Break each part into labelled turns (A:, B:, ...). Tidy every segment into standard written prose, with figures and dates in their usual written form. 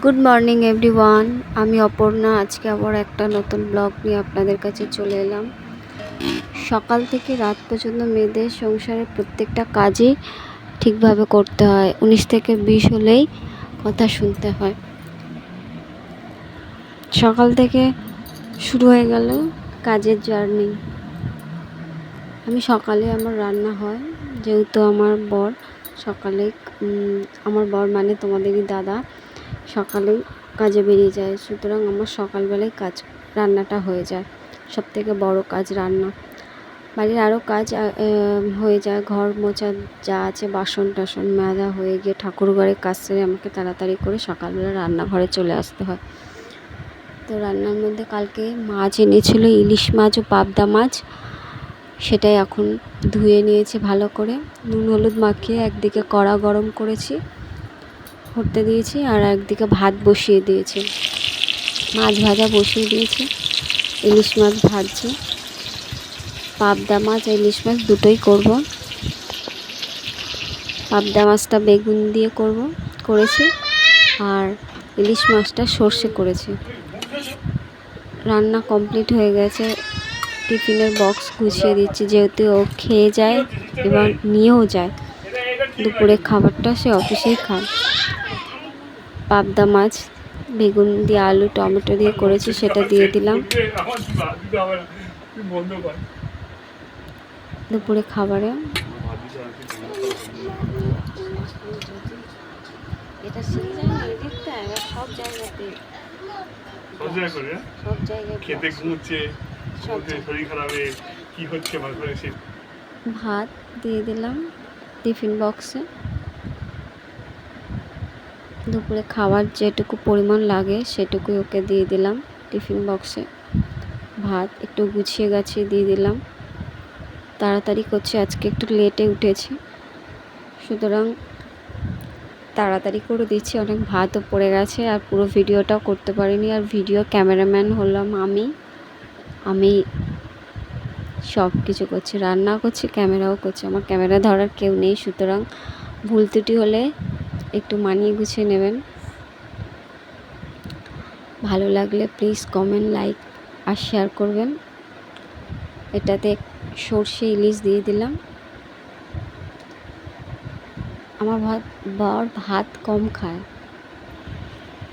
A: Good morning everyone. আমি অপর্ণা। আজকে আবার একটা নতুন ব্লগ নিয়ে আপনাদের কাছে চলে এলাম। সকাল থেকে রাত পর্যন্ত মেয়েদের সংসারের প্রত্যেকটা কাজই ঠিকভাবে করতে হয়। 19 থেকে 20 হলেই কথা শুনতে হয়। সকাল থেকে শুরু হয়ে গেল কাজের জার্নি। আমি সকালে আমার রান্না হয়, যেহেতু আমার বর সকালে আমার বর মানে তোমাদেরই দাদা সকালেই কাজে বেরিয়ে যায়, সুতরাং আমার সকালবেলায় রান্নাটা হয়ে যায়। সব থেকে বড়ো কাজ রান্না। বাড়ির আরও কাজ হয়ে যায়, ঘর মোছা যা আছে, বাসন টাসন মাজা হয়ে গিয়ে ঠাকুর ঘরের কাজ সেরে আমাকে তাড়াতাড়ি করে সকালবেলা রান্নাঘরে চলে আসতে হয়। তো রান্নার মধ্যে কালকে মাছ এনেছিল, ইলিশ মাছ ও পাবদা মাছ। সেটাই এখন ধুয়ে নিয়েছি ভালো করে, নুন হলুদ মাখিয়ে একদিকে কড়া গরম করেছি, করতে দিয়েছি, আর একদিকে ভাত বসিয়ে দিয়েছি। মাছ ভাজা বসিয়ে দিয়েছি, ইলিশ মাছ ভাজছি। পাবদা মাছ আর ইলিশ মাছ দুটোই করব। পাবদা মাছটা বেগুন দিয়ে করেছি, আর ইলিশ মাছটা সর্ষে করেছি। রান্না কমপ্লিট হয়ে গেছে। টিফিনের বক্স গুছিয়ে দিচ্ছি, যেহেতু ও খেয়ে যায় এবং নিয়েও যায়। দুপুরে খাবারটা সে অফিসেই খায়। পাবদা মাছ বেগুন দিয়ে, আলু টমেটো দিয়ে করেছি, সেটা দিয়ে দিলাম দুপুরে খাবারে। এটা সব জায়গাতে ভাত দিয়ে দিলাম টিফিন বক্সে। দুপুরে খাবার যেটুকু পরিমাণ লাগে সেটুকুই ওকে দিয়ে দিলাম টিফিন বক্সে। ভাত একটু গুছিয়ে গাছিয়ে দিয়ে দিলাম। তাড়াতাড়ি করছি, আজকে একটু লেটে উঠেছি, সুতরাং তাড়াতাড়ি করে দিচ্ছি। অনেক ভাতও পড়ে গেছে, আর পুরো ভিডিওটাও করতে পারিনি। আর ভিডিও ক্যামেরাম্যান হলাম আমি সব কিছু করছি, রান্না করছি, ক্যামেরাও করছি। আমার ক্যামেরা ধরার কেউ নেই, সুতরাং ভুল ত্রুটি হলে একটু মানিয়ে গুছিয়ে নেবেন। ভালো লাগলে প্লিজ কমেন্ট, লাইক আর শেয়ার করবেন। এটাতে সর্ষে ইলিশ দিয়ে দিলাম। আমার বর ভাত কম খায়।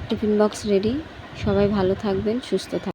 A: Tiffin box ready. সবাই ভালো থাকবেন, সুস্থ থাকবেন।